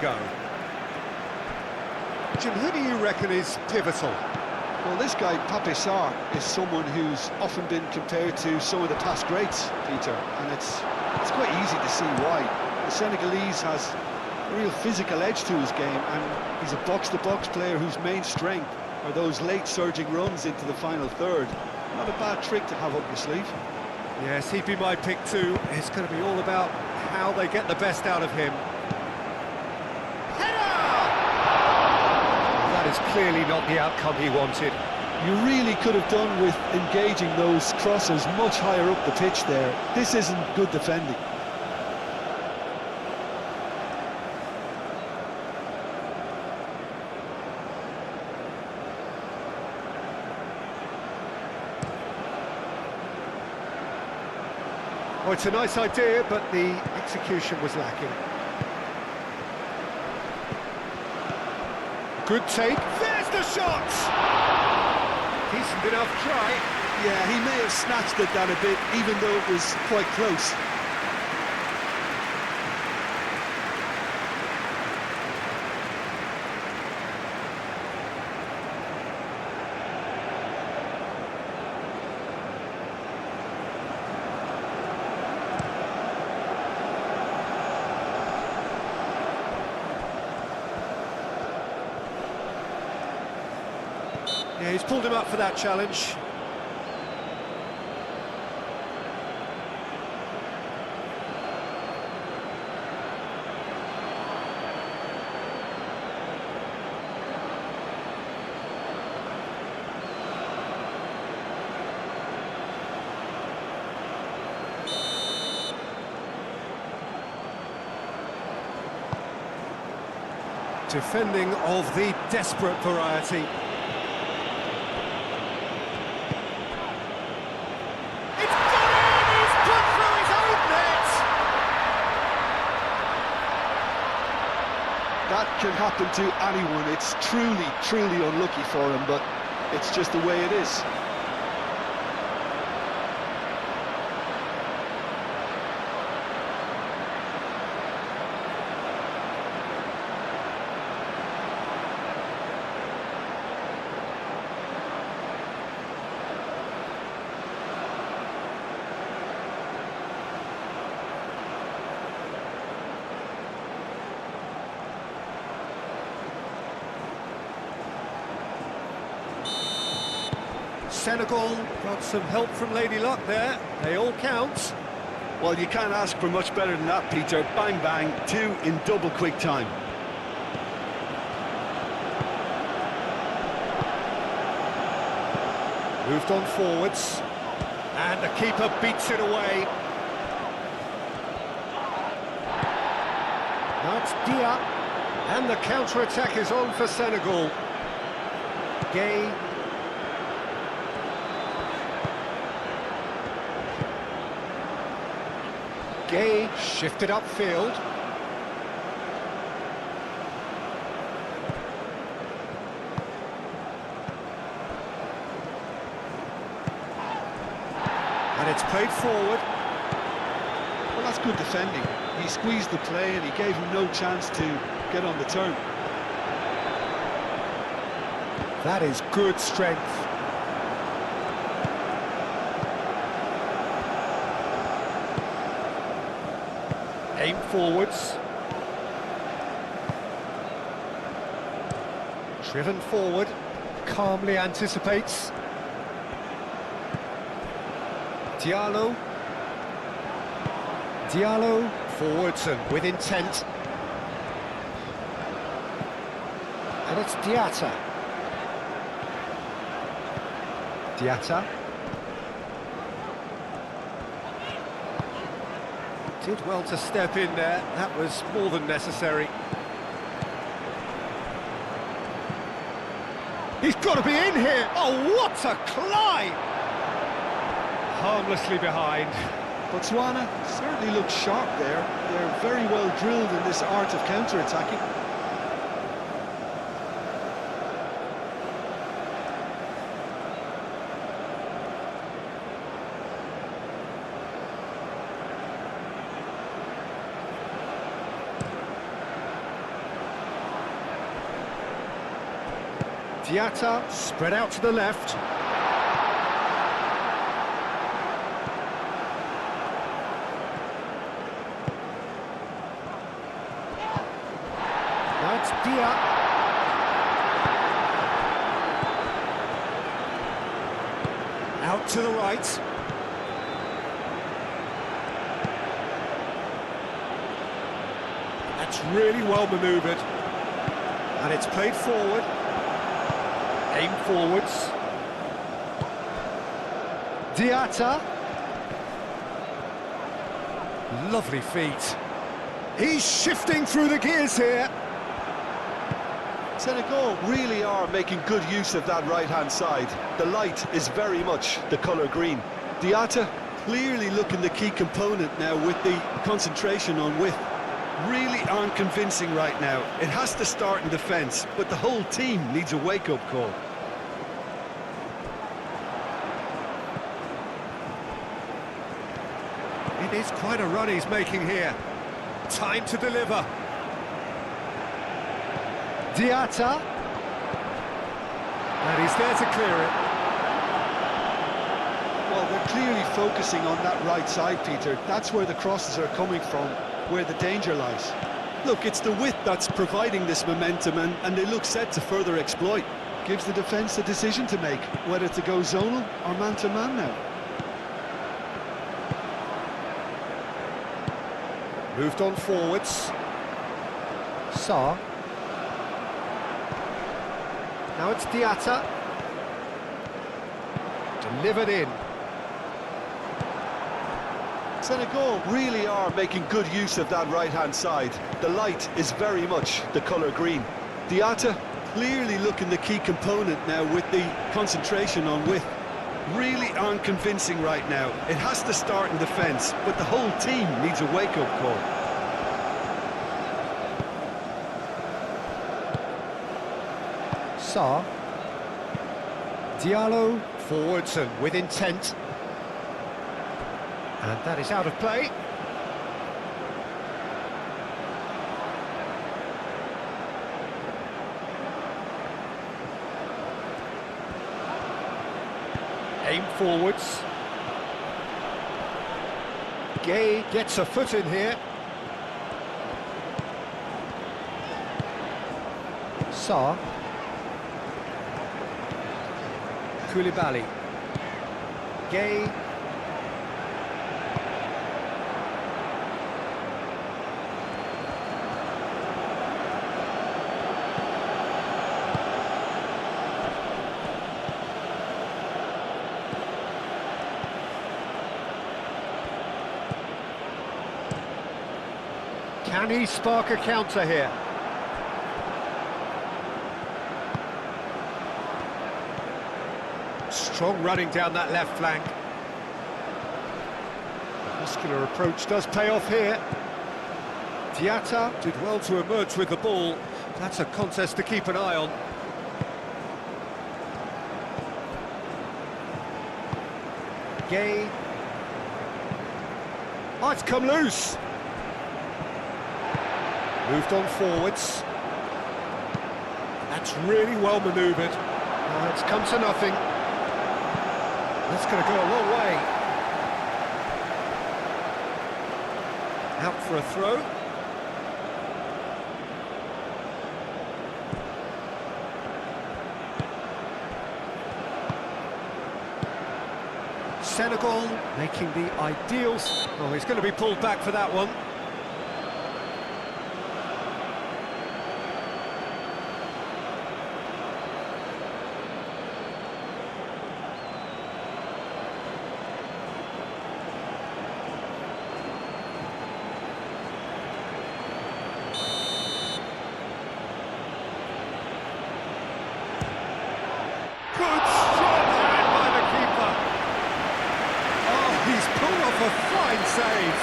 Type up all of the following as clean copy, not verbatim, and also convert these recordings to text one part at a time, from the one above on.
go. Jim, who do you reckon is pivotal? Well, this guy, Pape Sarr, is someone who's often been compared to some of the past greats, Peter, and it's quite easy to see why. The Senegalese has a real physical edge to his game, and he's a box-to-box player whose main strength are those late surging runs into the final third. Not a bad trick to have up your sleeve. Yes, he'd be my pick too. It's going to be all about how they get the best out of him. That is clearly not the outcome he wanted. You really could have done with engaging those crosses much higher up the pitch there. This isn't good defending. Oh, it's a nice idea, but the execution was lacking. Good take. There's the shot! Decent enough try. Yeah, he may have snatched at that a bit, even though it was quite close. Yeah, he's pulled him up for that challenge. Defending of the desperate variety. That can happen to anyone. It's truly, truly unlucky for him, but it's just the way it is. Senegal got some help from Lady Luck there. They all count. Well, you can't ask for much better than that, Peter. Bang, bang, two in double quick time. Moved on forwards. And the keeper beats it away. That's Dia. And the counter-attack is on for Senegal. Gay. Gay shifted upfield. And it's played forward. Well, that's good defending. He squeezed the play and he gave him no chance to get on the turn. That is good strength. Aim forwards. Driven forward. Calmly anticipates. Diallo. Diallo forwards and with intent. And it's Diatta. Diatta. Did well to step in there. That was more than necessary. He's got to be in here. Oh, what a climb! Harmlessly behind. Botswana certainly looks sharp there. They're very well drilled in this art of counter-attacking. Diatta spread out to the left. Now it's Dia. Out to the right. That's really well manoeuvred. And it's played forward. Aim forwards. Diatta. Lovely feet. He's shifting through the gears here. Senegal really are making good use of that right-hand side. The light is very much the colour green. Diatta clearly looking the key component now with the concentration on width. Really aren't convincing right now. It has to start in defence, but the whole team needs a wake-up call. It is quite a run he's making here. Time to deliver. Diatta. And he's there to clear it. Well, they're clearly focusing on that right side, Peter. That's where the crosses are coming from, where the danger lies. Look, it's the width that's providing this momentum, and they look set to further exploit. Gives the defence a decision to make, whether to go zonal or man-to-man now. Moved on forwards. Sarr. Now it's Diatta. Delivered in. Senegal really are making good use of that right-hand side. The light is very much the colour green. Diatta clearly looking the key component now with the concentration on width. Really aren't convincing right now. It has to start in defence, but the whole team needs a wake-up call. Sarr. Diallo forwards and with intent. And that is out of play. Aim forwards. Gay gets a foot in here. Sarr. Koulibaly. Gay. Can he spark a counter here? Strong running down that left flank. The muscular approach does pay off here. Diatta did well to emerge with the ball. That's a contest to keep an eye on. Gay. Oh, it's come loose. Moved on forwards. That's really well manoeuvred. Oh, it's come to nothing. That's going to go a long way. Out for a throw. Senegal making the ideals. Oh, he's going to be pulled back for that one. Good strong hand by the keeper. Oh, he's pulled off a fine save.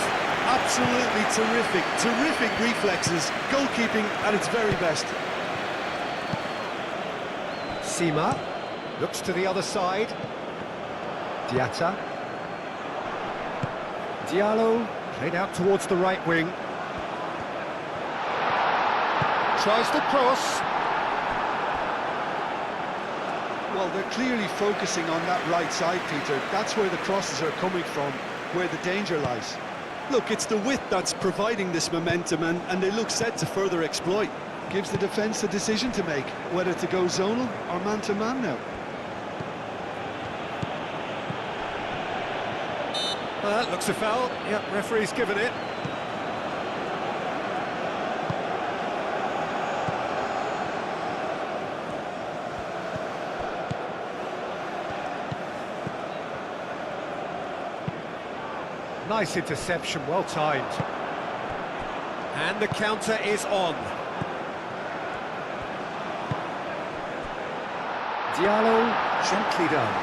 Absolutely terrific, terrific reflexes. Goalkeeping at its very best. Sima looks to the other side. Diatta. Diallo played out towards the right wing. Tries to cross. Well, they're clearly focusing on that right side, Peter. That's where the crosses are coming from, where the danger lies. Look, it's the width that's providing this momentum, and they look set to further exploit. Gives the defence a decision to make, whether to go zonal or man-to-man now. Looks a foul. Yep, referee's given it. Nice interception, well timed. And the counter is on. Diallo, gently done.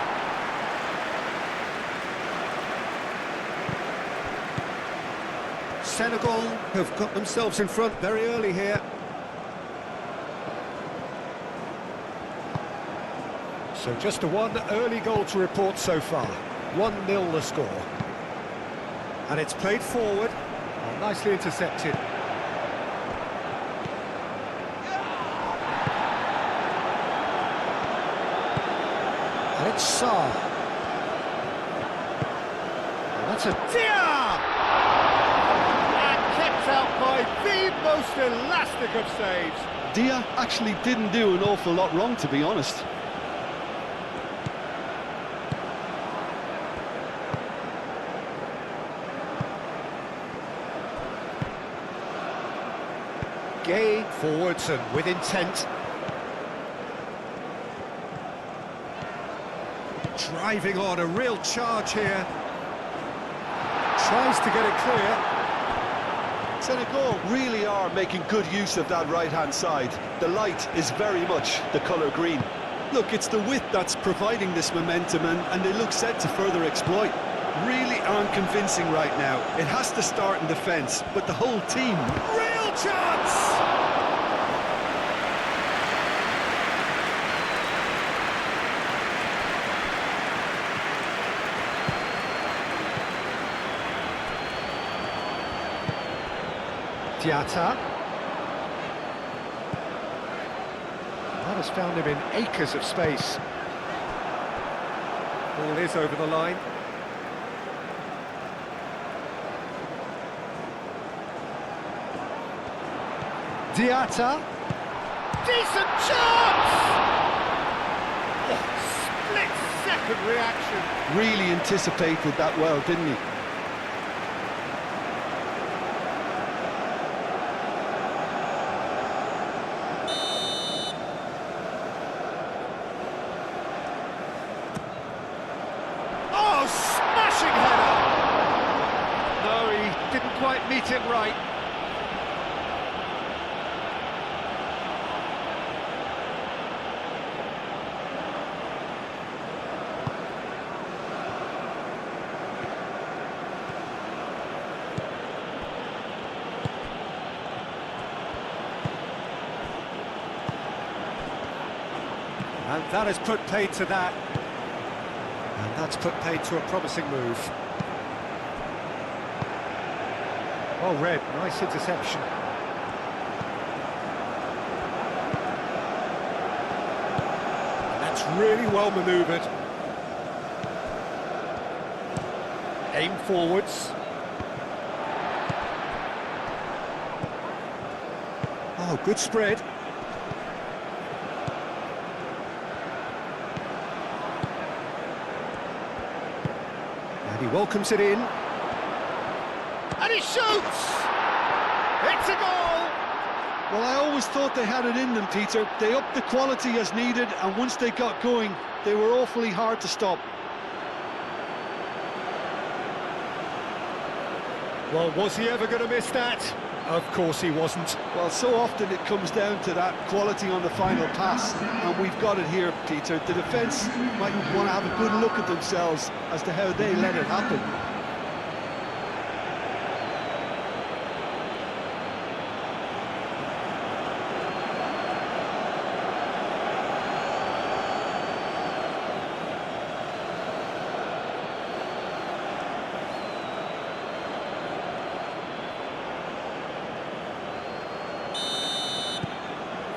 Senegal have got themselves in front very early here. So just one early goal to report so far. 1-0 the score. And it's played forward. Oh, nicely intercepted. And it's Sarr. And that's a Dia! And kept out by the most elastic of saves. Dia actually didn't do an awful lot wrong, to be honest. Gay forwards and with intent. Driving on, a real charge here. Tries to get it clear. Senegal really are making good use of that right-hand side. The light is very much the colour green. Look, it's the width that's providing this momentum, and they look set to further exploit. Really aren't convincing right now. It has to start in defence, but the whole team... Real chance! Diatta. That has found him in acres of space. Ball is over the line. Diatta. Decent chance! Oh, split-second reaction. Really anticipated that well, didn't he? Oh, smashing header! No, he didn't quite meet it right. And that has put paid to that. And that's put paid to a promising move. Well read, nice interception. And that's really well manoeuvred. Aim forwards. Oh, good spread. And he welcomes it in. And he shoots! It's a goal! Well, I always thought they had it in them, Peter. They upped the quality as needed, and once they got going, they were awfully hard to stop. Well, was he ever going to miss that? Of course he wasn't. Well, so often it comes down to that quality on the final pass, and we've got it here, Peter. The defence might want to have a good look at themselves as to how they let it happen.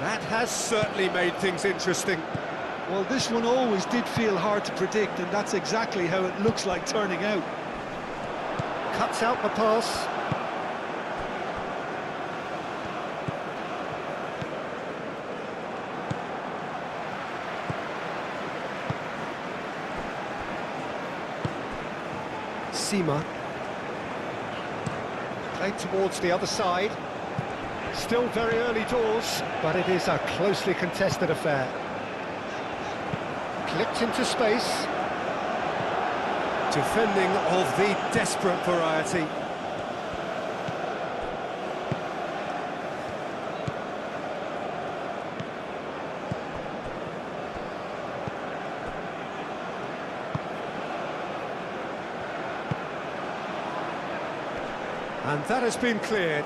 That has certainly made things interesting. Well, this one always did feel hard to predict, and that's exactly how it looks like turning out. Cuts out the pass. Sima. Played towards the other side. Still very early doors, but it is a closely contested affair. Clipped into space. Defending of the desperate variety. And that has been cleared.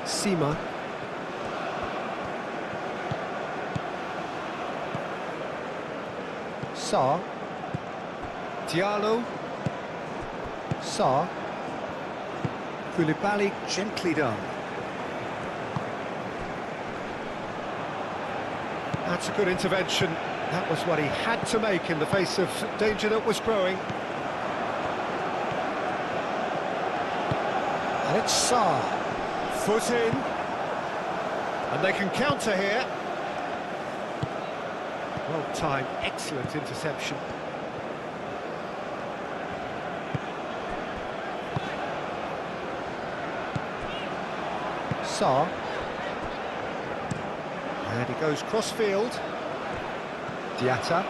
Sima. Sarr. Diallo. Sarr. Koulibaly gently done. That's a good intervention. That was what he had to make in the face of danger that was growing. And it's Sarr. Foot in. And they can counter here. Well timed, excellent interception. Sarr. And he goes cross-field. Diatta.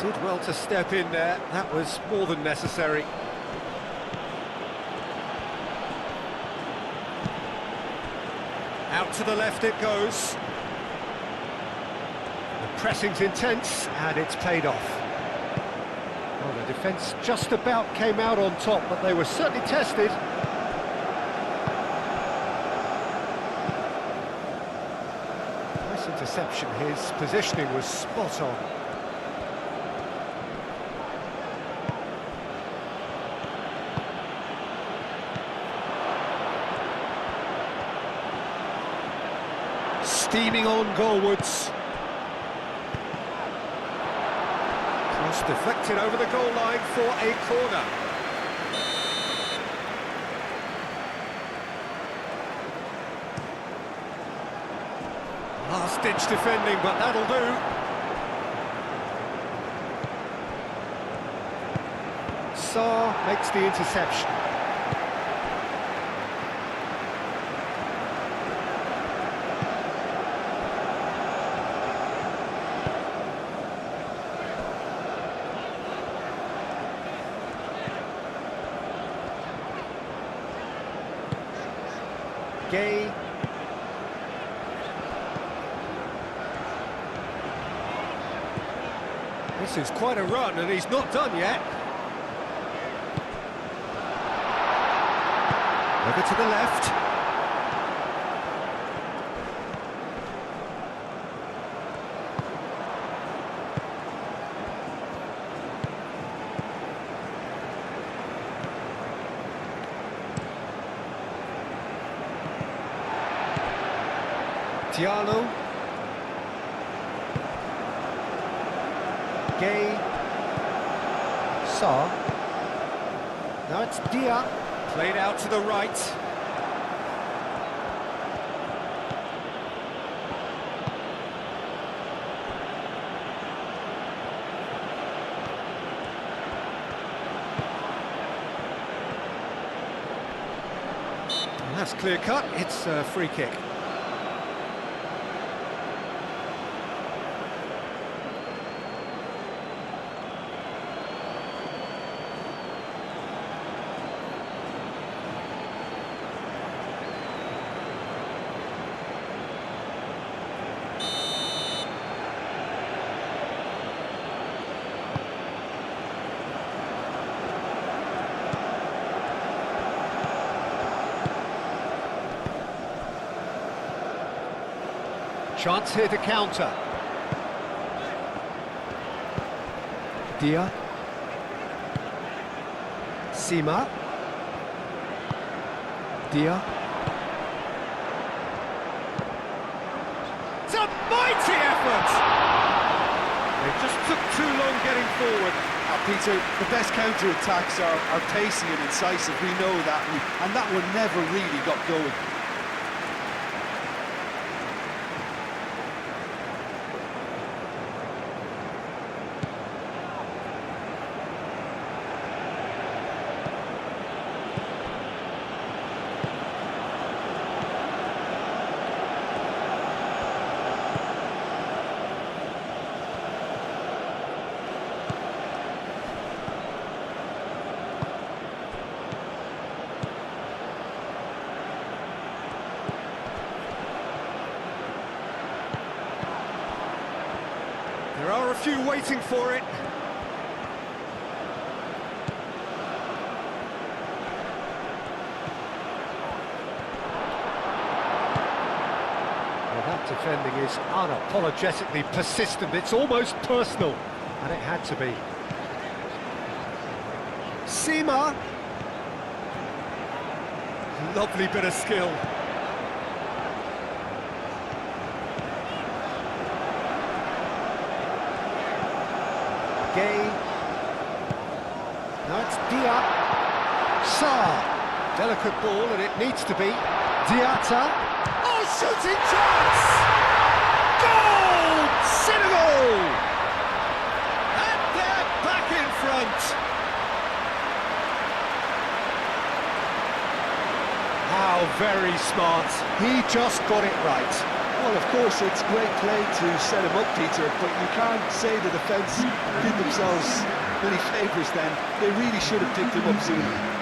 Did well to step in there, that was more than necessary. Out to the left it goes. The pressing's intense, and it's paid off. Well, the defence just about came out on top, but they were certainly tested. Nice interception, his positioning was spot on. Steaming on goalwards. Cross deflected over the goal line for a corner. Last-ditch defending, but that'll do. Sarr makes the interception. Gay. This is quite a run, and he's not done yet. Over to the left. Diallo. Gay. Sarr. Now it's Dia. Played out to the right. And that's clear cut, it's a free kick. Chance here to counter. Dia. Sima. Dia. It's a mighty effort! They just took too long getting forward. Peter, the best counter-attacks are pacey and incisive, we know that, and that one never really got going. There are a few waiting for it. Well, that defending is unapologetically persistent. It's almost personal, and it had to be. Seema. Lovely bit of skill. Gay. No, it's Dia. Sarr. Delicate ball, and it needs to be. Diatta. Oh, shooting chance! Goal! Senegal! And they're back in front. How very smart. He just got it right. Well, of course, it's great play to set him up, Peter, but you can't say the defence did themselves many favours then. They really should have picked him up sooner.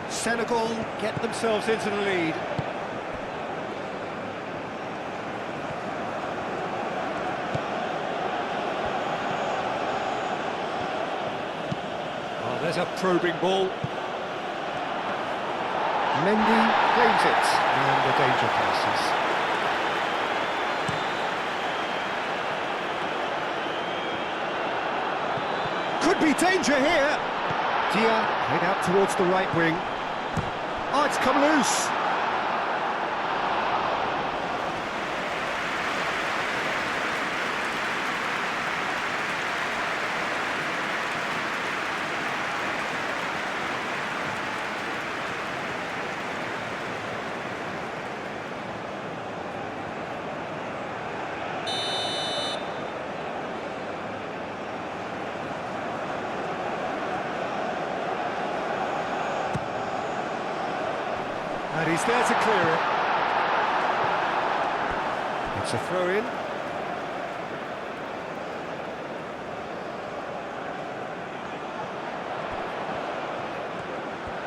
Senegal get themselves into the lead. Oh, there's a probing ball. Mendy claims it, and the danger passes. Could be danger here. Dia played out towards the right wing. Oh, it's come loose. And he's there to clear it. It's a throw-in.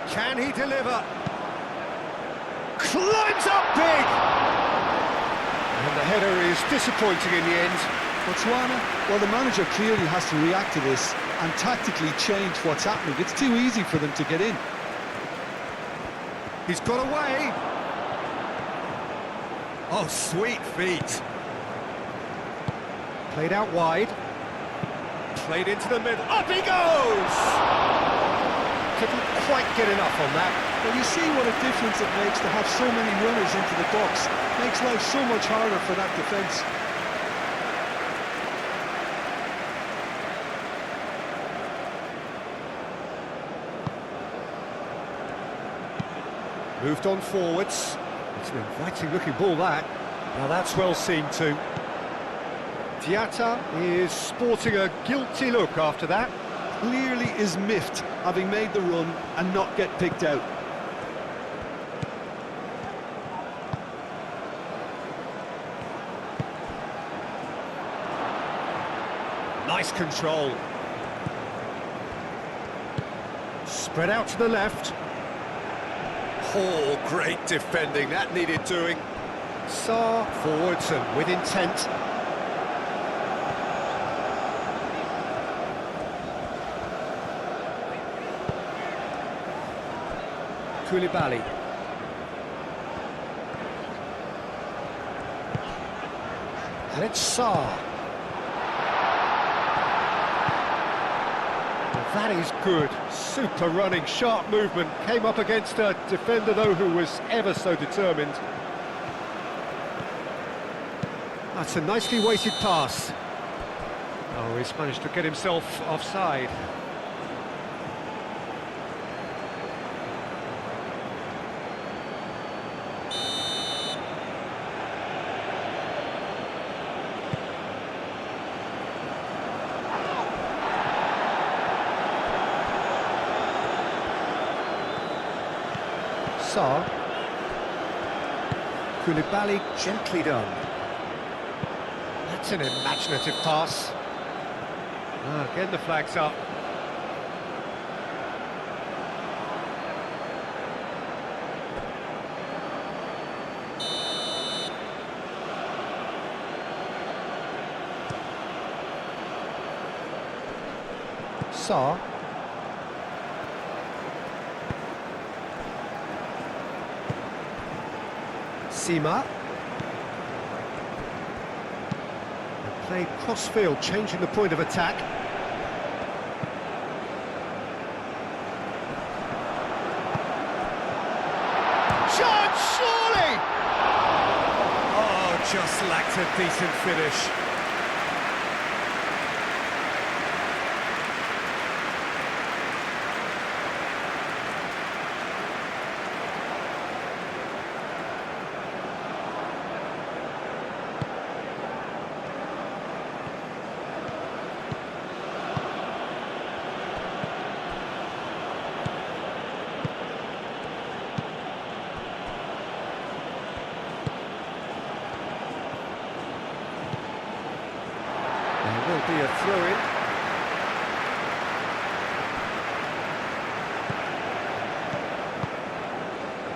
Can he deliver? Climbs up big! And the header is disappointing in the end. Botswana, well, the manager clearly has to react to this and tactically change what's happening. It's too easy for them to get in. He's got away. Oh, sweet feet. Played out wide. Played into the middle. Up he goes! Couldn't quite get enough on that. Well, you see what a difference it makes to have so many runners into the box. Makes life so much harder for that defence. Moved on forwards. It's an inviting looking ball, that. Now that's well seen too. Diatta is sporting a guilty look after that. Clearly is miffed, having made the run and not get picked out. Nice control. Spread out to the left. Oh, great defending, that needed doing. Sarr forwards and with intent. Koulibaly. And it's Sarr. That is good. Super running, sharp movement. Came up against a defender, though, who was ever so determined. That's a nicely weighted pass. Oh, he's managed to get himself offside. Sarr. Koulibaly, gently done. That's an imaginative pass. Again the flag's up. Sarr. Sima. Played cross-field, changing the point of attack. Chance, surely! Oh, just lacked a decent finish. There will be a throw-in.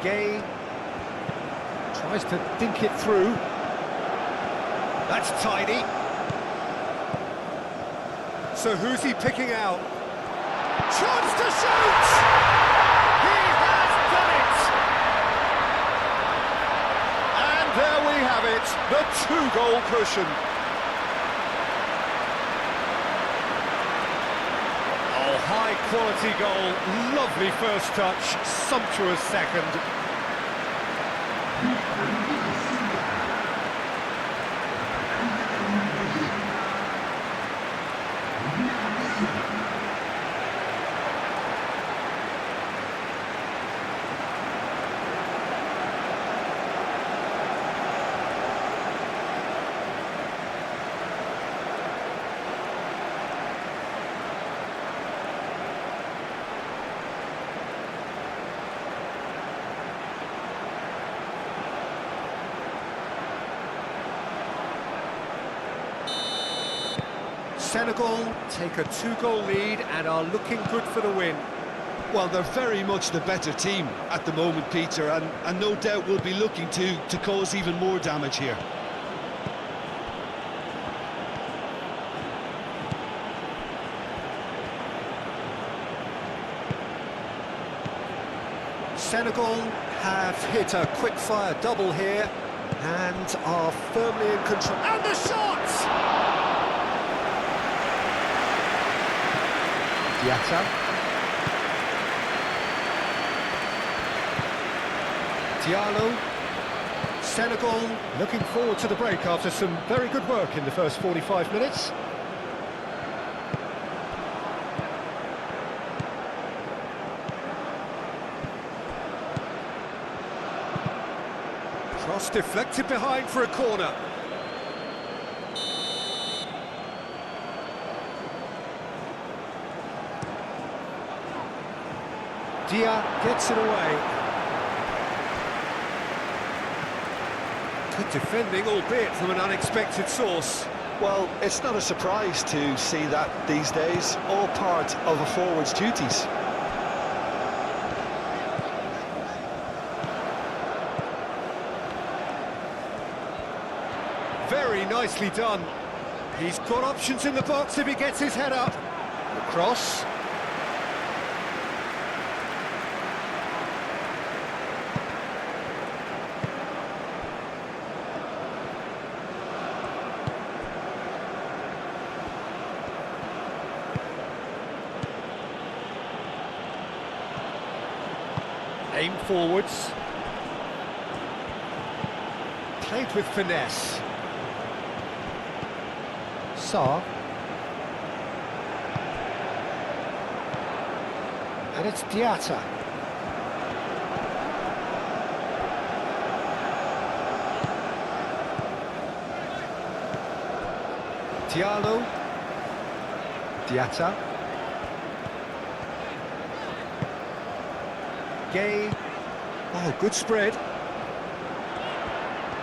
Gay tries to dink it through. That's tidy. So who's he picking out? Chance to shoot! He has done it! And there we have it, the two-goal cushion. High-quality goal, lovely first touch, sumptuous second. Senegal take a two-goal lead and are looking good for the win. Well, they're very much the better team at the moment, Peter, and no doubt will be looking to cause even more damage here. Senegal have hit a quick-fire double here and are firmly in control. And the shot! Diatta. Diallo. Senegal looking forward to the break after some very good work in the first 45 minutes. Cross deflected behind for a corner. Dia gets it away. Good defending, albeit from an unexpected source. Well, it's not a surprise to see that these days, all part of a forward's duties. Very nicely done. He's got options in the box if he gets his head up. The cross. Aim forwards. Played with finesse. Saar. And it's Diatta. Diallo. Diatta. Gay. Oh, good spread.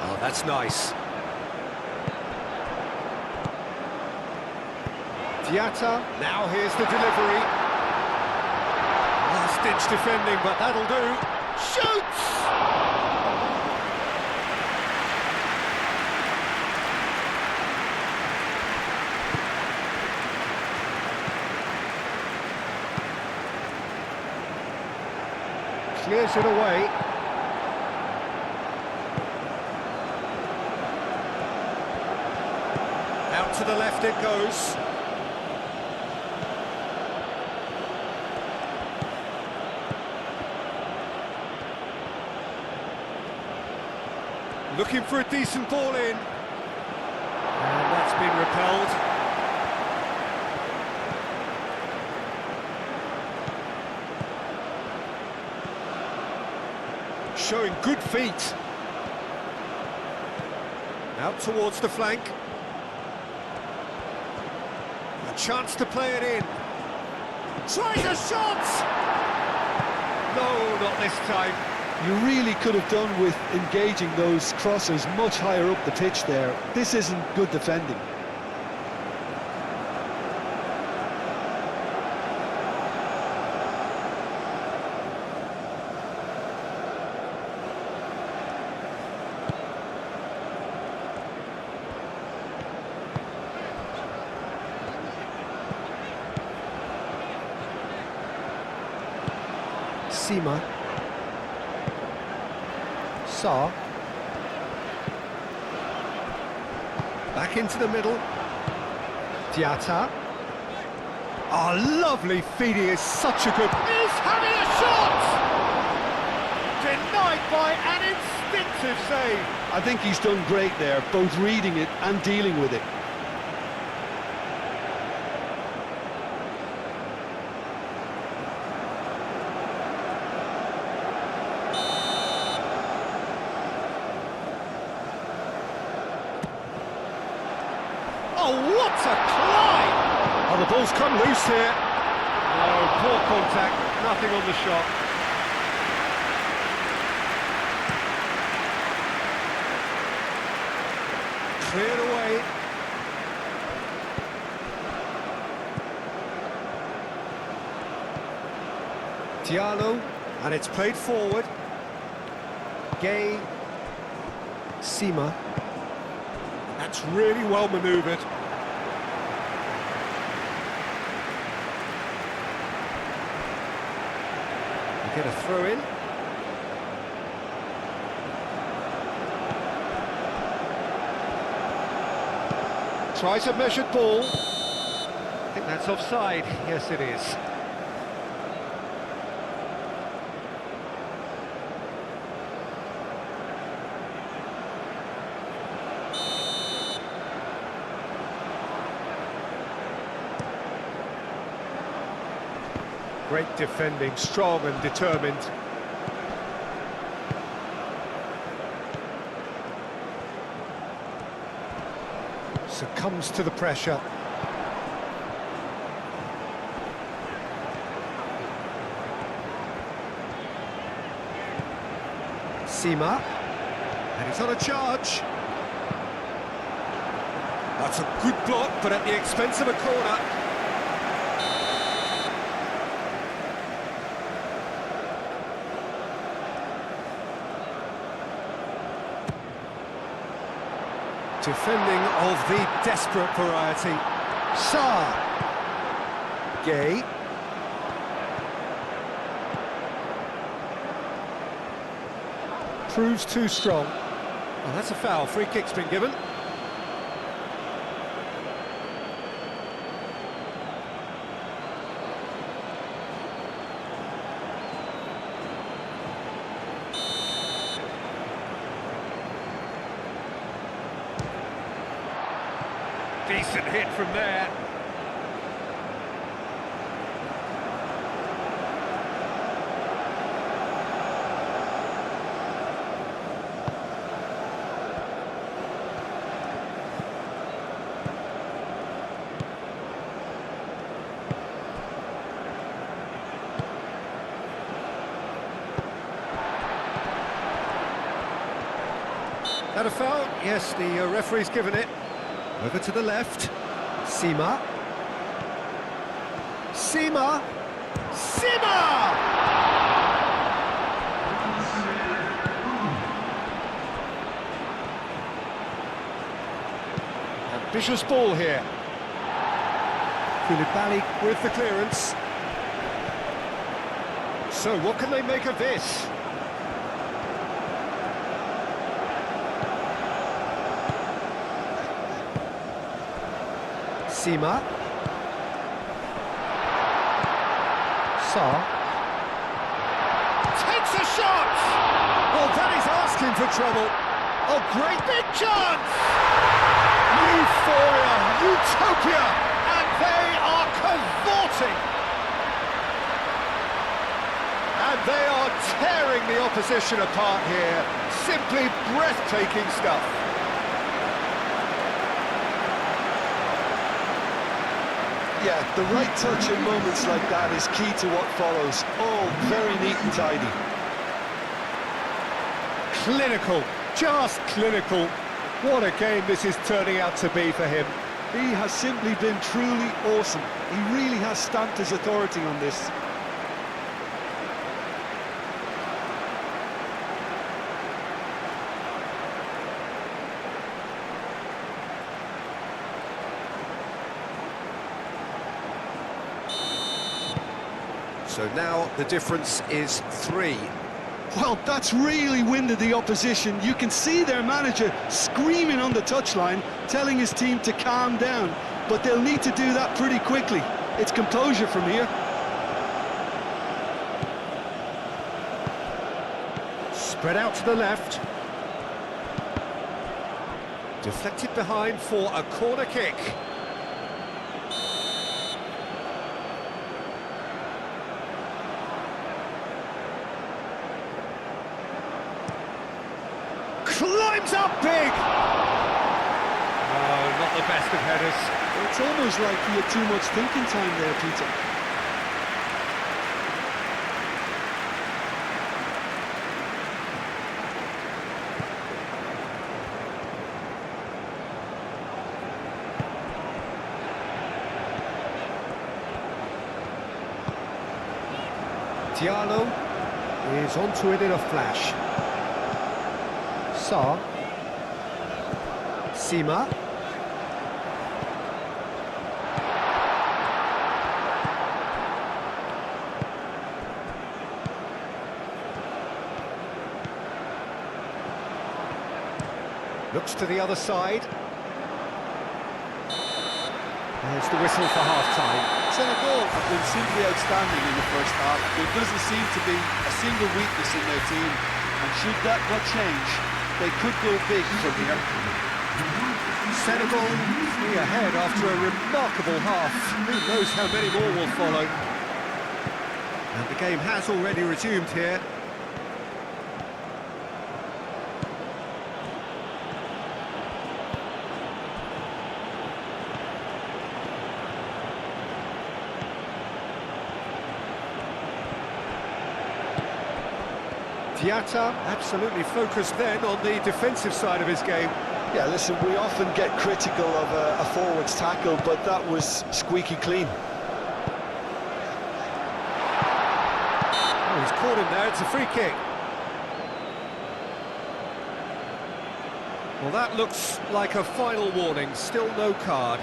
Oh, that's nice. Diatta. Now here's the delivery. Last-ditch defending, but that'll do. Shoots! Clears it away. Out to the left it goes. Looking for a decent ball in. And that's been repelled. Showing good feet. Out towards the flank. A chance to play it in. Tries a shot! No, not this time. You really could have done with engaging those crossers much higher up the pitch there. This isn't good defending. Sima. Saar. Back into the middle. Diatta. Oh, lovely feed, he is such a good... He's having a shot! Denied by an instinctive save. I think he's done great there, both reading it and dealing with it. Oh, what a climb! Oh, the ball's come loose here. Oh, poor contact, nothing on the shot. Cleared away. Diallo, and it's played forward. Gay. Sima. That's really well manoeuvred. Get a throw in. Tries a measured ball. I think that's offside. Yes, it is. Great defending, strong and determined. Succumbs to the pressure. Sima. And he's on a charge. That's a good block, but at the expense of a corner. Defending of the desperate variety. Sarr. Gay. Proves too strong. Oh, that's a foul. Free kick's been given. Decent hit from there. That a foul? Yes, the referee's given it. Over to the left. Sima. Sima! Sima! Ambitious ball here. Koulibaly with the clearance. So, what can they make of this? Sima. Sarr. Takes a shot! Well, that is asking for trouble. A great big chance! Euphoria, utopia, and they are cavorting. And they are tearing the opposition apart here. Simply breathtaking stuff. Yeah, the right touch in moments like that is key to what follows. All very neat and tidy. Clinical, just clinical. What a game this is turning out to be for him. He has simply been truly awesome. He really has stamped his authority on this. So now the difference is 3. Well, that's really winded the opposition. You can see their manager screaming on the touchline, telling his team to calm down. But they'll need to do that pretty quickly. It's composure from here. Spread out to the left. Deflected behind for a corner kick. Climbs up big! Oh, not the best of headers. It's almost like he had too much thinking time there, Peter. Diallo is onto it in a flash. Sarr. Sima. Looks to the other side. There's the whistle for half-time. Senegal have been simply outstanding in the first half. There doesn't seem to be a single weakness in their team, and should that not change, they could go big from here. Senegal 3 ahead after a remarkable half. Who knows how many more will follow. And the game has already resumed here. Diatta absolutely focused then on the defensive side of his game. Yeah, listen, we often get critical of a forward's tackle, but that was squeaky clean. Oh, he's caught him there, it's a free kick. Well, that looks like a final warning, still no card.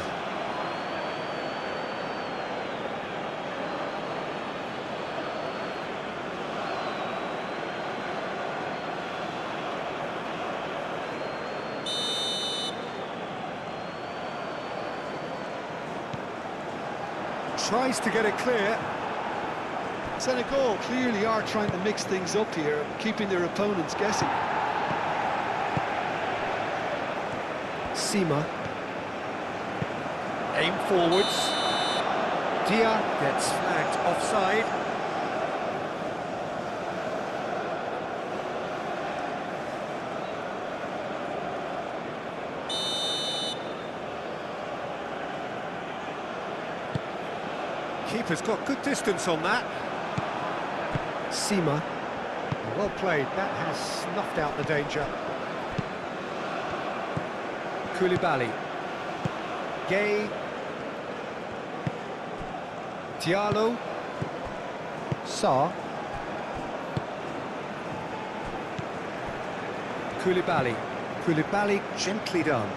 Tries to get it clear. Senegal clearly are trying to mix things up here, keeping their opponents guessing. Sima. Aim forwards. Dia gets flagged offside. Keeper's got good distance on that. Sima. Well played, that has snuffed out the danger. Koulibaly. Gay. Diallo. Sarr. Koulibaly. Koulibaly gently done.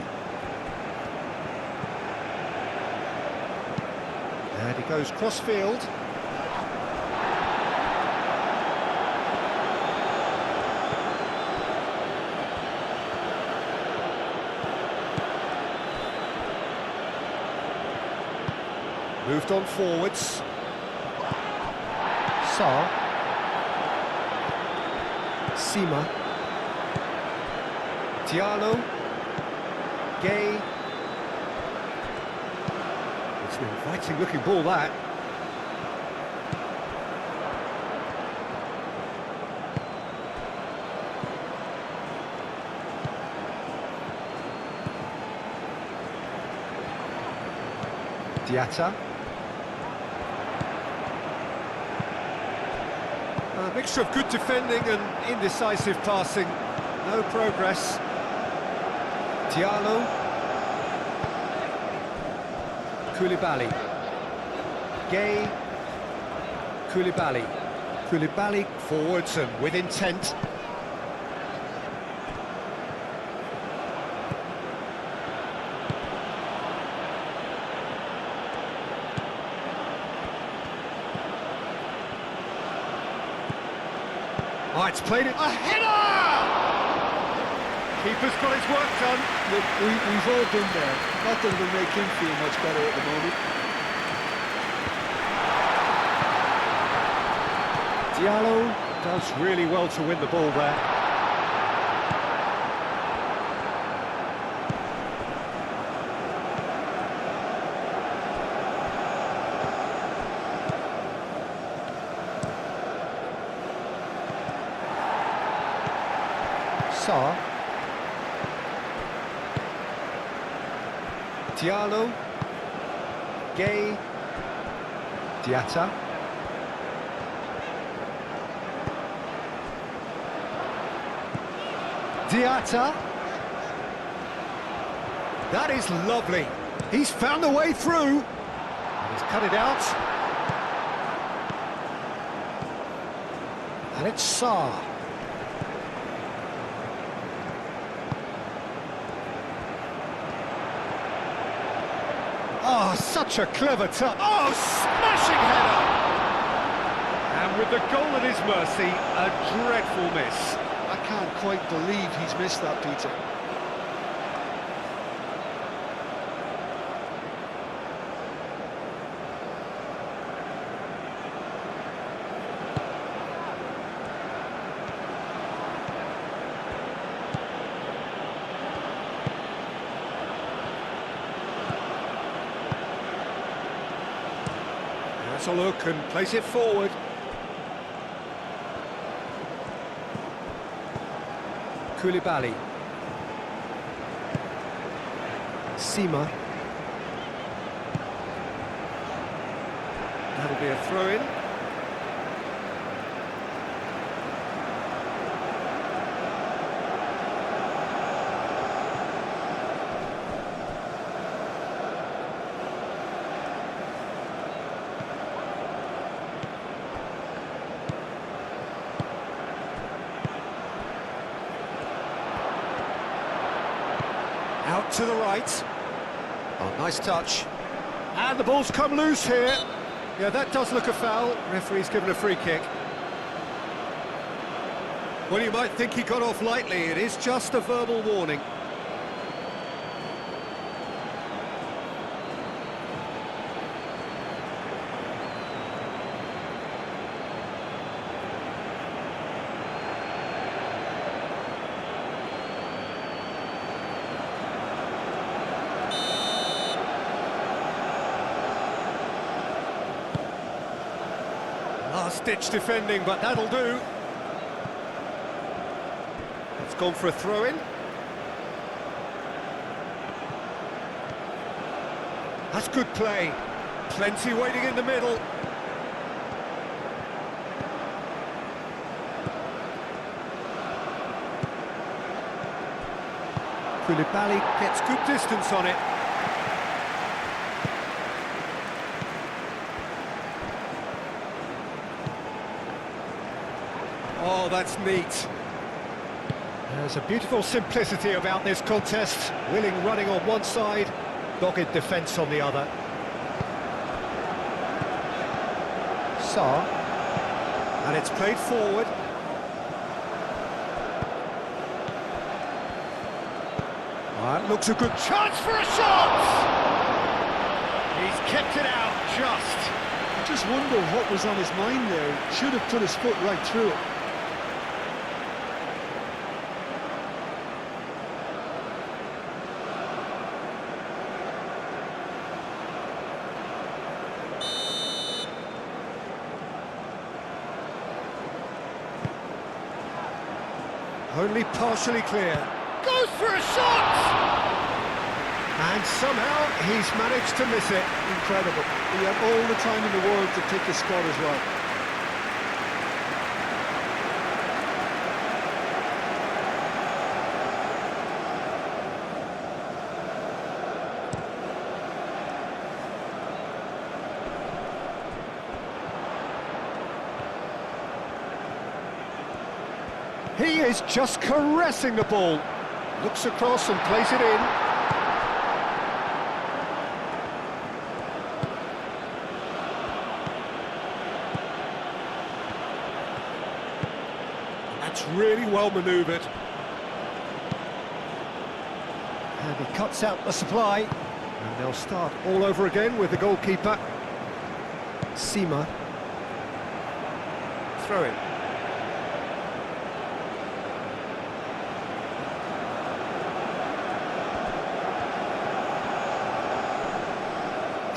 And he goes cross-field. Moved on forwards. Sarr. Sima. Diallo. Gay. It's an inviting looking ball, that. Diatta. A mixture of good defending and indecisive passing. No progress. Diallo. Koulibaly. Gay. Koulibaly. Koulibaly forwards and with intent. Oh, it's played it. A header! Keeper's got his work done. Look, we've all been there. Not that it'll make him feel much better at the moment. Diallo does really well to win the ball there. Sarr. Diallo. Gay. Diatta. Diatta. That is lovely. He's found a way through. And he's cut it out. And it's Sarr. Oh, such a clever touch. Oh, smashing header! And with the goal at his mercy, a dreadful miss. I can't quite believe he's missed that, Peter. That's a look and plays it forward. Koulibaly. Sima. That'll be a throw-in. Out to the right. Oh, nice touch. And the ball's come loose here. Yeah, that does look a foul. Referee's given a free kick. Well, you might think he got off lightly. It is just a verbal warning. Last-ditch defending, but that'll do. It's gone for a throw-in. That's good play. Plenty waiting in the middle. Koulibaly gets good distance on it. Oh, that's neat. There's a beautiful simplicity about this contest. Willing running on one side, dogged defence on the other. Sarr. And it's played forward. That looks a good chance for a shot! He's kept it out, just. I just wonder what was on his mind there. Should have put his foot right through it. Only partially clear. Goes for a shot! And somehow he's managed to miss it. Incredible. He had all the time in the world to pick his spot as well. He is just caressing the ball. Looks across and plays it in. That's really well manoeuvred. And he cuts out the supply. And they'll start all over again with the goalkeeper. Sima. Throw in.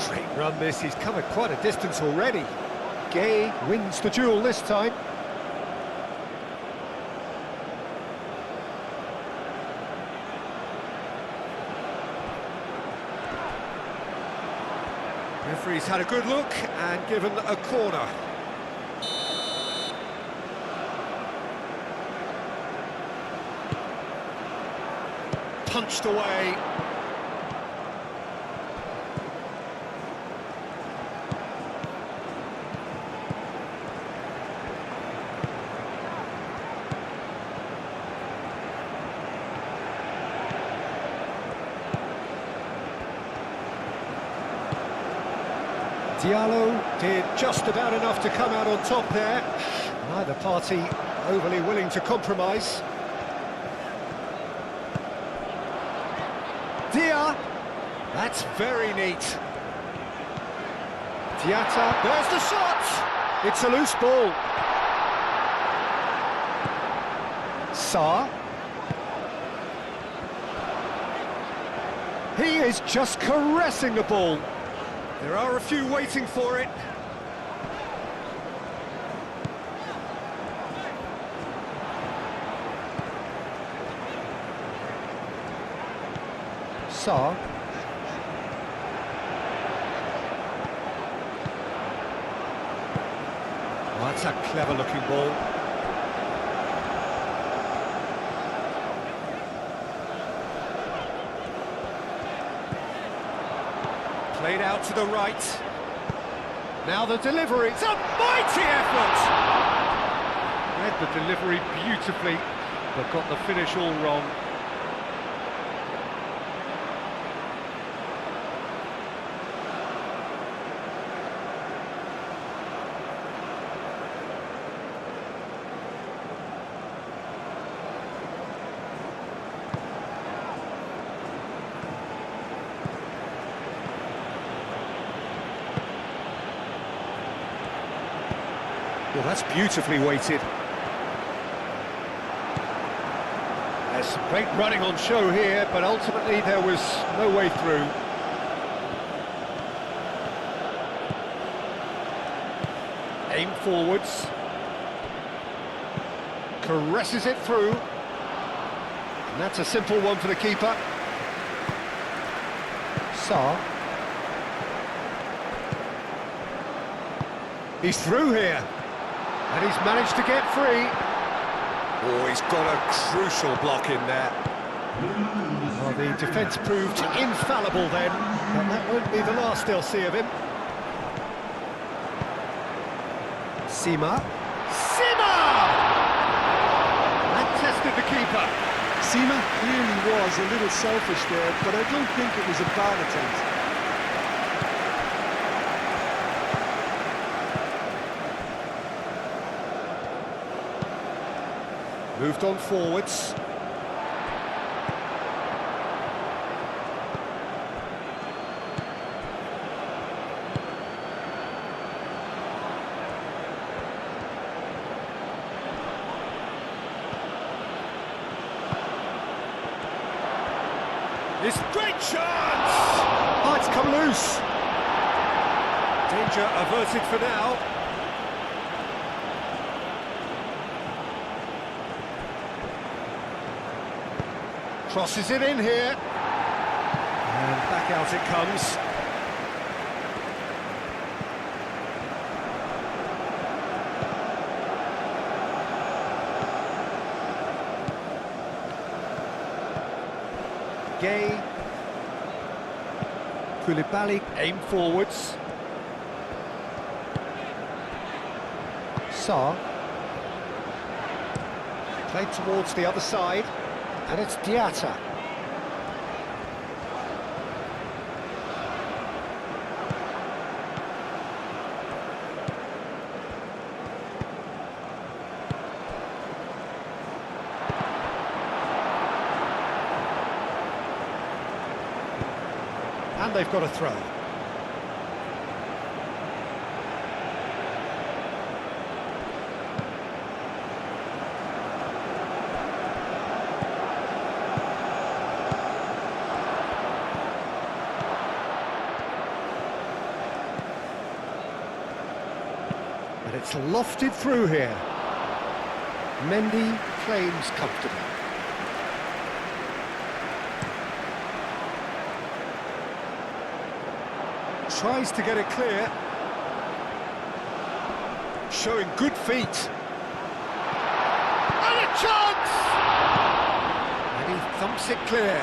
Great run this, he's come at quite a distance already. Gay wins the duel this time. Referee's had a good look and given a corner. Punched away. Diallo did just about enough to come out on top there. Neither party overly willing to compromise. Dia, that's very neat. Diatta, there's the shot! It's a loose ball. Sarr. He is just caressing the ball. There are a few waiting for it. Sarr. Oh, that's a clever-looking ball. Played out to the right. Now the delivery. It's a mighty effort! Read the delivery beautifully, but got the finish all wrong. Well, that's beautifully weighted. There's some great running on show here, but ultimately there was no way through. Aim forwards. Caresses it through. And that's a simple one for the keeper. Sarr. He's through here. And he's managed to get free. Oh, he's got a crucial block in there. Well, the defence proved infallible then, but that won't be the last they'll see of him. Sima. That tested the keeper. Seema clearly was a little selfish there, but I don't think it was a bad attempt. Moved on forwards. This great chance! Oh, it's come loose. Danger averted for now. Crosses it in here. And back out it comes. Gay. Koulibaly, aim forwards. Sarr. Played towards the other side. And it's Diatta. And they've got a throw. And it's lofted through here. Mendy claims comfortably. Tries to get it clear. Showing good feet. And a chance! And he thumps it clear.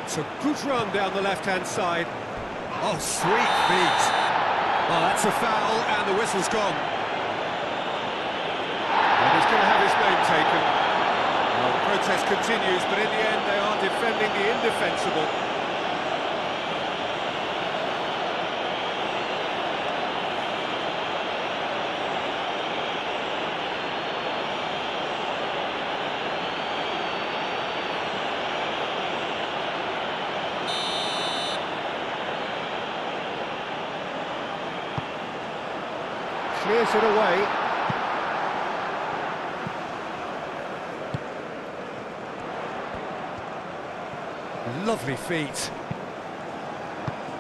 It's a good run down the left-hand side. Oh, sweet feet. Well, that's a foul, and the whistle's gone. And he's going to have his name taken. Well, the protest continues, but in the end, they are defending the indefensible. Clears it away. Lovely feet.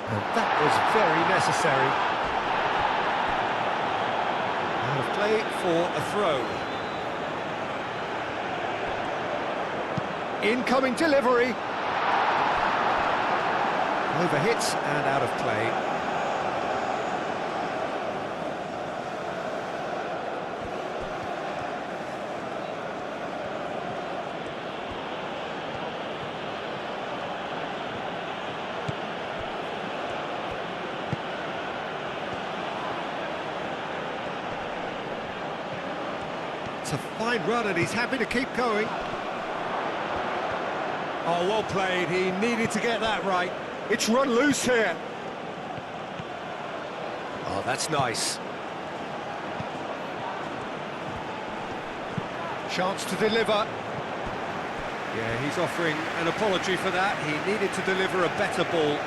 And that was very necessary. Out of play for a throw. Incoming delivery. Overhit and out of play. It's a fine run and he's happy to keep going. Oh, well played. He needed to get that right. It's run loose here. Oh, that's nice. Chance to deliver. Yeah, he's offering an apology for that. He needed to deliver a better ball.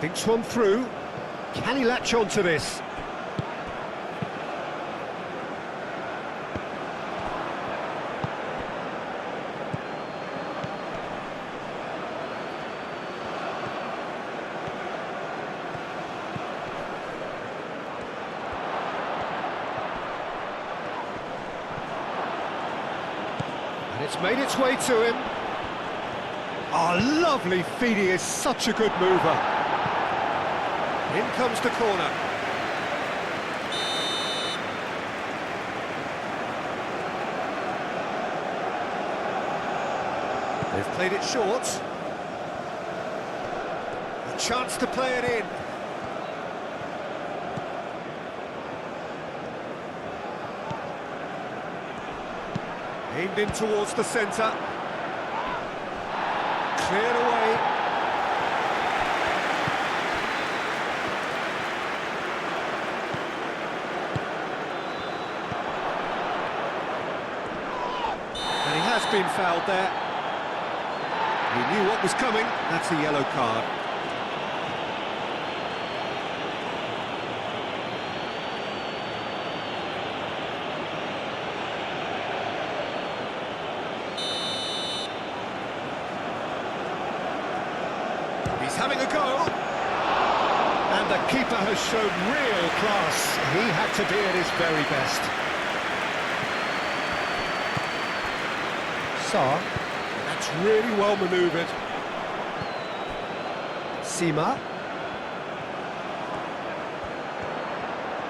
Thinks one through. Can he latch on to this? And it's made its way to him. Oh, lovely feed, he is such a good mover. In comes the corner. They've played it short. A chance to play it in. Aimed in towards the centre. Cleared away. And he has been fouled there. He knew what was coming. That's a yellow card. He's having a go. And the keeper has shown real class. He had to be at his very best. Sarr. That's really well manoeuvred. Sima.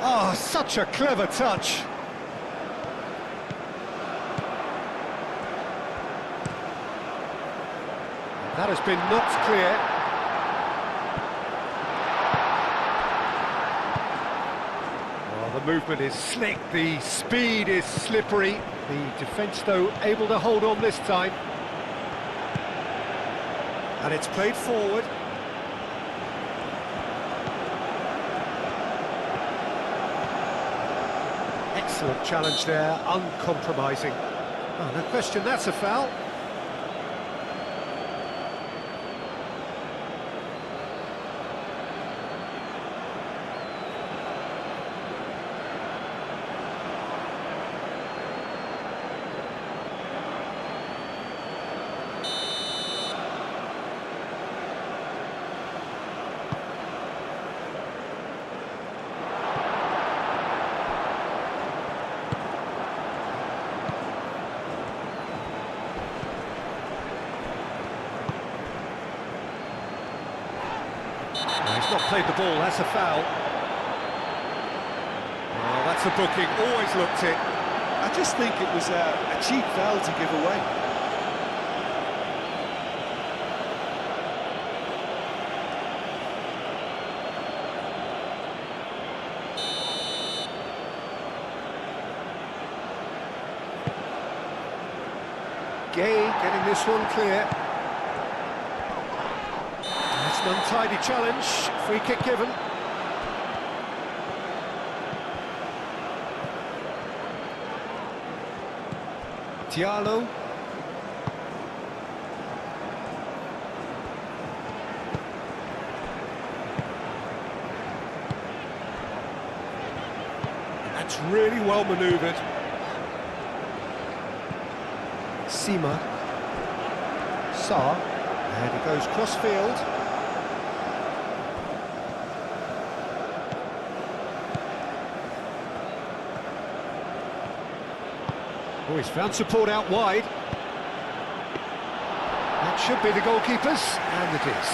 Oh, such a clever touch. That has been knocked clear. The movement is slick, the speed is slippery. The defence, though, able to hold on this time. And it's played forward. Excellent challenge there, uncompromising. Oh, no question, that's a foul. He's not played the ball, that's a foul. Oh, that's a booking, always looked it. I just think it was a cheap foul to give away. Gay getting this one clear. An untidy challenge, free kick given. Diallo. That's really well manoeuvred. Sima. Sarr. And he goes cross-field. Oh, he's found support out wide. That should be the goalkeeper's, and it is.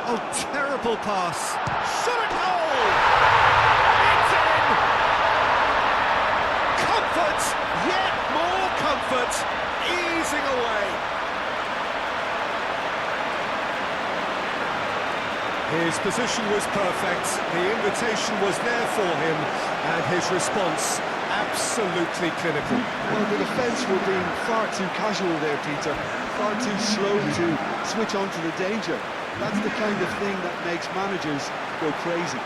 Oh, terrible pass. Shot at goal! It's in! Comfort, yet more comfort, easing away. His position was perfect, the invitation was there for him, and his response absolutely clinical. Well, the defence were being far too casual there, Peter. Far too slow to switch on to the danger. That's the kind of thing that makes managers go crazy.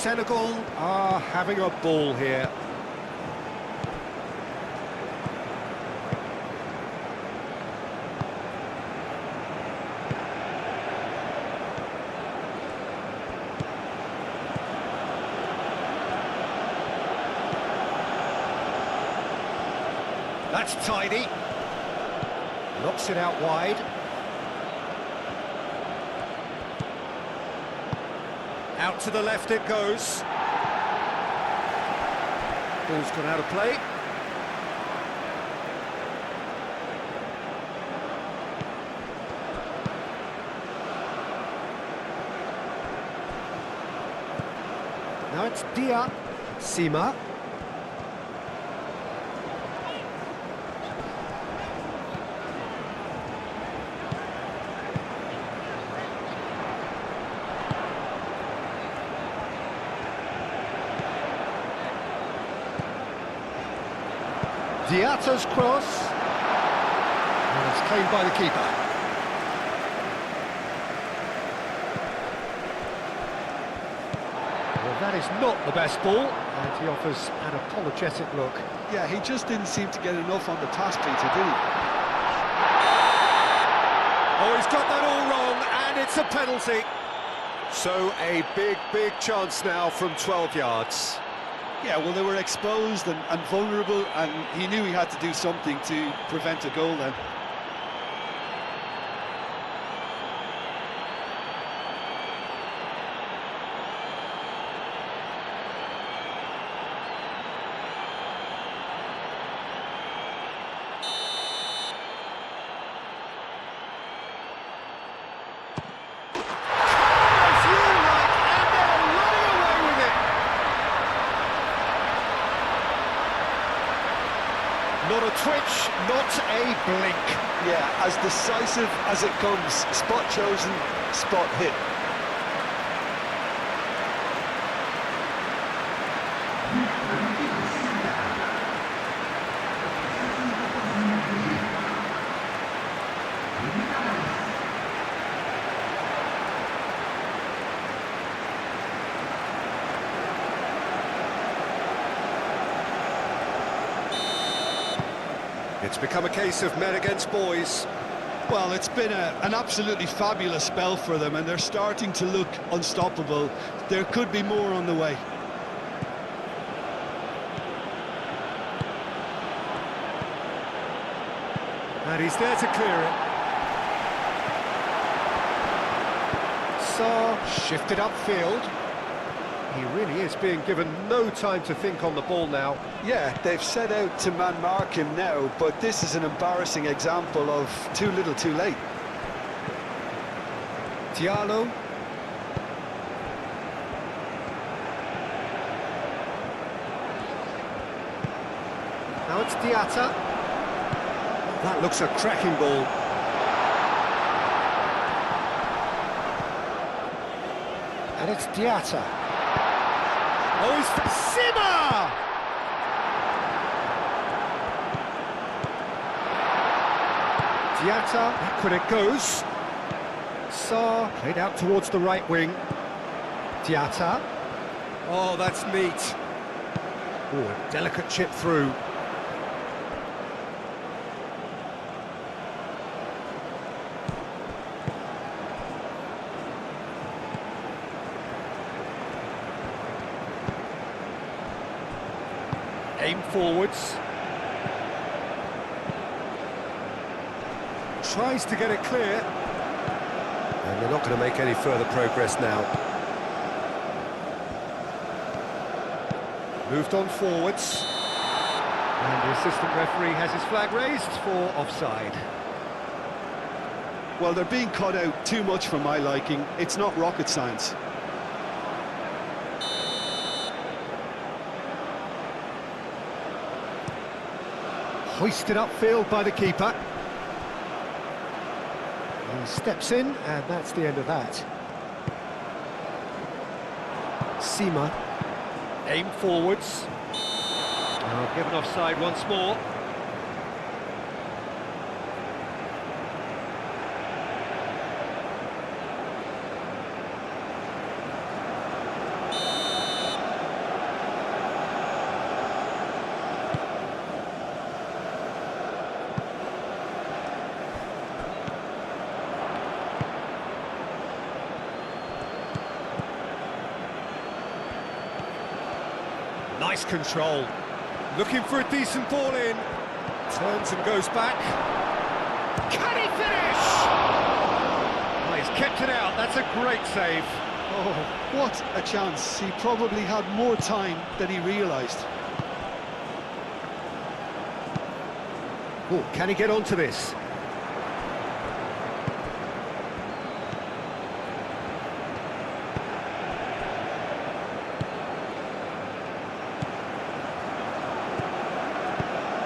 Senegal are having a ball here. That's tidy. Knocks it out wide. Out to the left it goes. Ball's gone out of play. Now it's Dia. Sima. Diata's cross, and it's claimed by the keeper. Well, that is not the best ball, and he offers an apologetic look. Yeah, he just didn't seem to get enough on the pass, Peter, did he? Oh, he's got that all wrong, and it's a penalty. So a big chance now from 12 yards. Yeah, well, they were exposed and vulnerable, and he knew he had to do something to prevent a goal then. Not a twitch, not a blink. Yeah, as decisive as it comes. Spot chosen, spot hit. It's become a case of men against boys. Well, it's been an absolutely fabulous spell for them, and they're starting to look unstoppable. There could be more on the way. And he's there to clear it. So, shifted upfield. He really is being given no time to think on the ball now. Yeah, they've set out to man-mark him now, but this is an embarrassing example of too little too late. Diallo. Now it's Diata. That looks a cracking ball. And it's Diata. Oh, it's Sima! Diata, back when it goes. Saar, played out towards the right wing. Diata. Oh, that's neat. Oh, a delicate chip through. Aim forwards. Tries to get it clear. And they're not going to make any further progress now. Moved on forwards. And the assistant referee has his flag raised for offside. Well, they're being cut out too much for my liking. It's not rocket science. Hoisted upfield by the keeper. He steps in, and that's the end of that. Sima. Aim forwards. Oh, given offside once more. Nice control. Looking for a decent ball in. Turns and goes back. Can he finish? Oh, he's kept it out. That's a great save. Oh, what a chance. He probably had more time than he realised. Oh, can he get onto this?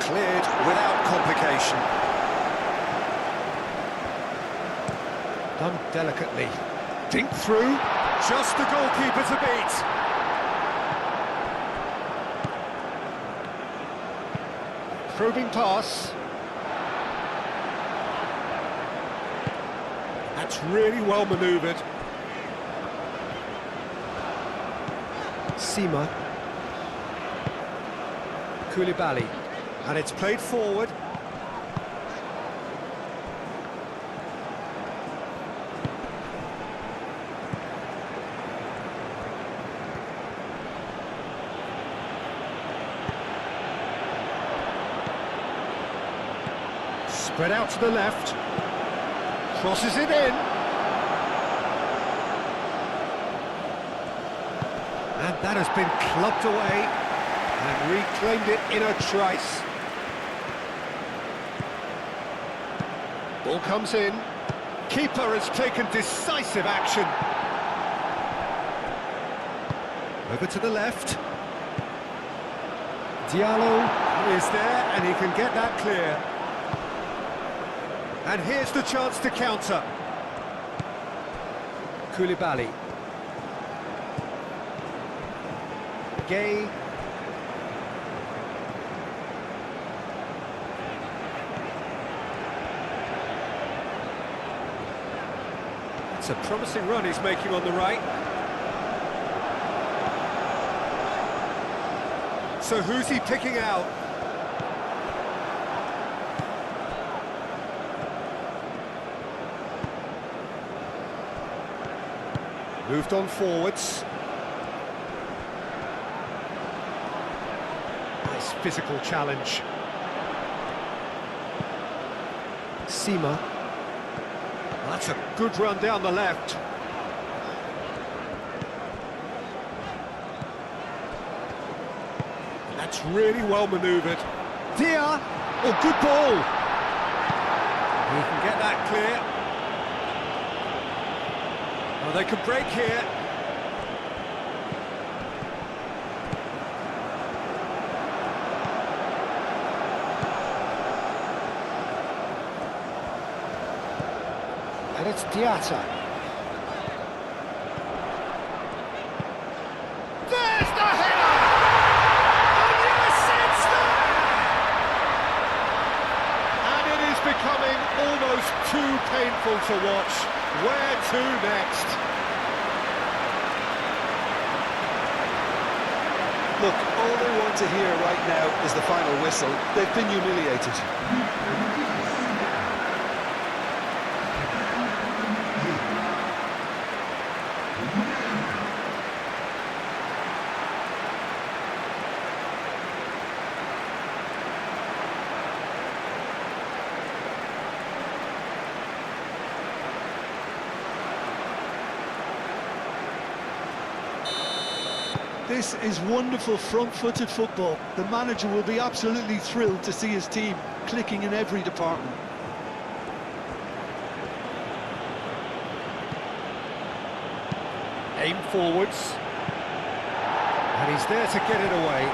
Cleared without complication. Done delicately. Dink through. Just the goalkeeper to beat. Probing pass. That's really well manoeuvred. Sima. Koulibaly. And it's played forward. Spread out to the left. Crosses it in. And that has been clubbed away and reclaimed it in a trice. Ball comes in. Keeper has taken decisive action. Over to the left. Diallo is there and he can get that clear. And here's the chance to counter. Koulibaly. Gay. It's a promising run he's making on the right. So who's he picking out? Moved on forwards. Nice physical challenge. Sima. That's a good run down the left. That's really well manoeuvred. Dia! Oh, good ball! He can get that clear. Oh, they can break here. And it's Diatta. There's the header! And yes, it's there! And it is becoming almost too painful to watch. Where to next? Look, all they want to hear right now is the final whistle. They've been humiliated. This is wonderful front-footed football. The manager will be absolutely thrilled to see his team clicking in every department. Aim forwards. And he's there to get it away.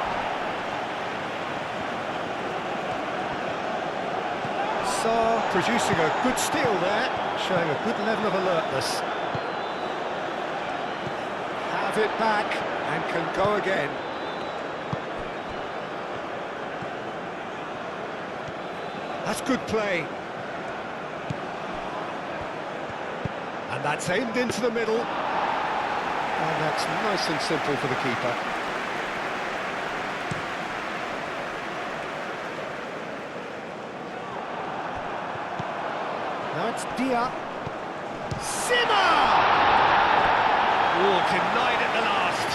Sarr producing a good steal there, showing a good level of alertness. Have it back. And can go again. That's good play. And that's aimed into the middle. And that's nice and simple for the keeper. Now it's Dia. Simmer! Oh, denied at the last.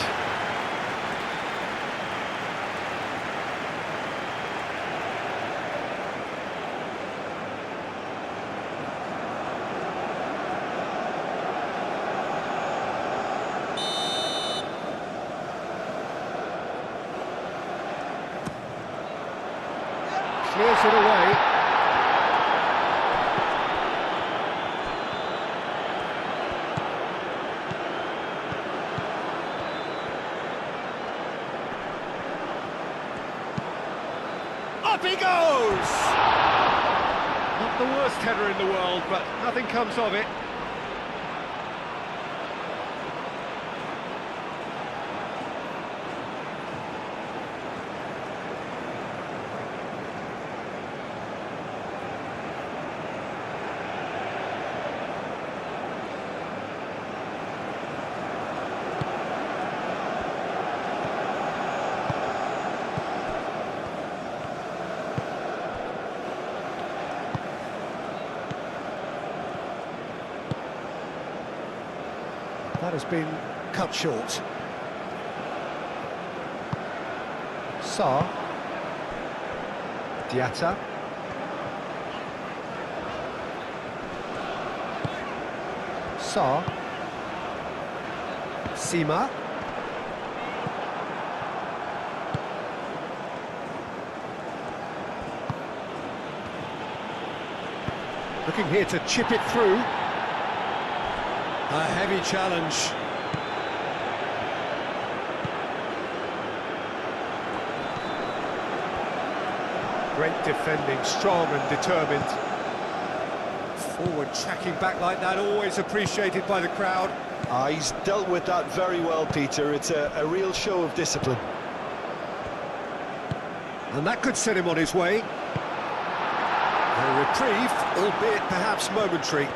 pulls it away. Up he goes! Not the worst header in the world, but nothing comes of it. That has been cut short. Sarr. Diatta. Sarr. Sima. Looking here to chip it through. A heavy challenge. Great defending, strong and determined. Forward tracking back like that, always appreciated by the crowd. He's dealt with that very well, Peter. It's a real show of discipline. And that could set him on his way. A reprieve, albeit perhaps momentary.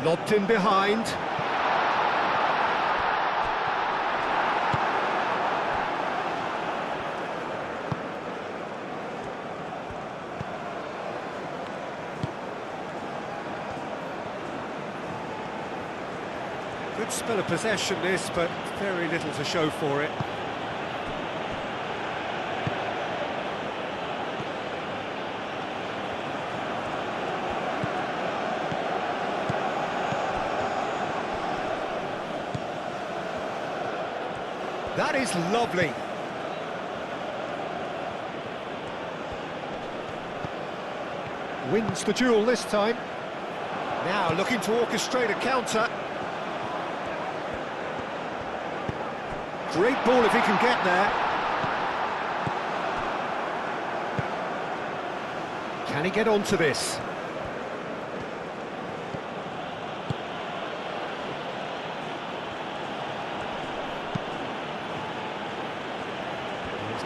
Lobbed in behind. Good spell of possession this, but very little to show for it. That is lovely. Wins the duel this time. Now looking to orchestrate a counter. Great ball if he can get there. Can he get onto this?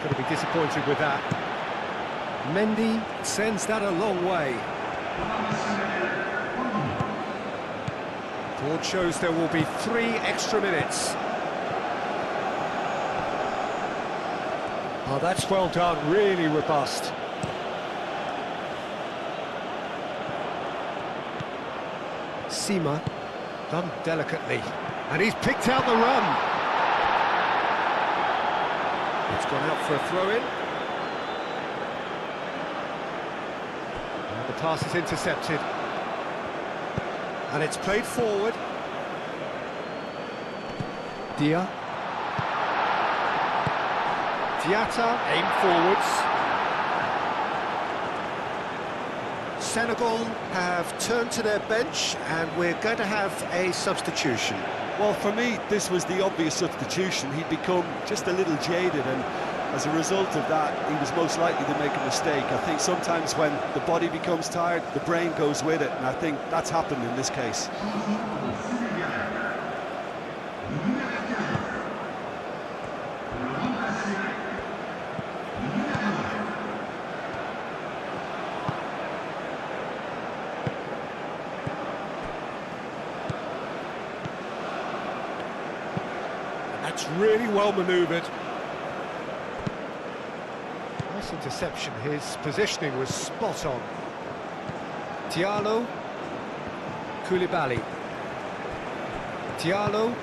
Going to be disappointed with that. Mendy sends that a long way. Board shows there will be 3 extra minutes. Oh, that's well done, really robust. Sima, done delicately. And he's picked out the run. It's gone out for a throw-in. And the pass is intercepted. And it's played forward. Dia. Diatta, aim forwards. Senegal have turned to their bench, and we're going to have a substitution. Well, for me, this was the obvious substitution. He'd become just a little jaded, and as a result of that, he was most likely to make a mistake. I think sometimes when the body becomes tired, the brain goes with it, and I think that's happened in this case. That's really well manoeuvred. Nice interception. His positioning was spot on. Diallo. Koulibaly. Diallo,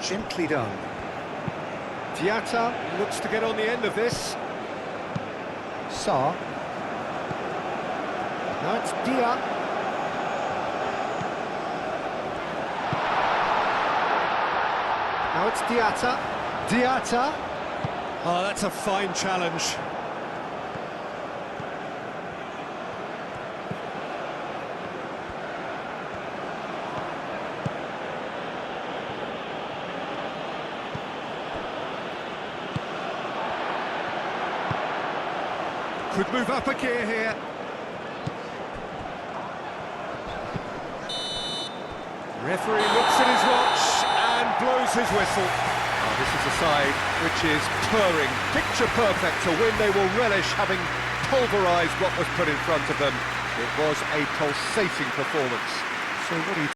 gently done. Diatta looks to get on the end of this. Sarr. Now it's Dia. Now it's Diatta. Oh, that's a fine challenge. could move up a gear here. Referee looks at his watch and blows his whistle. Oh, this is a side which is purring, picture perfect to win. They will relish having pulverised what was put in front of them. It was a pulsating performance. So what do you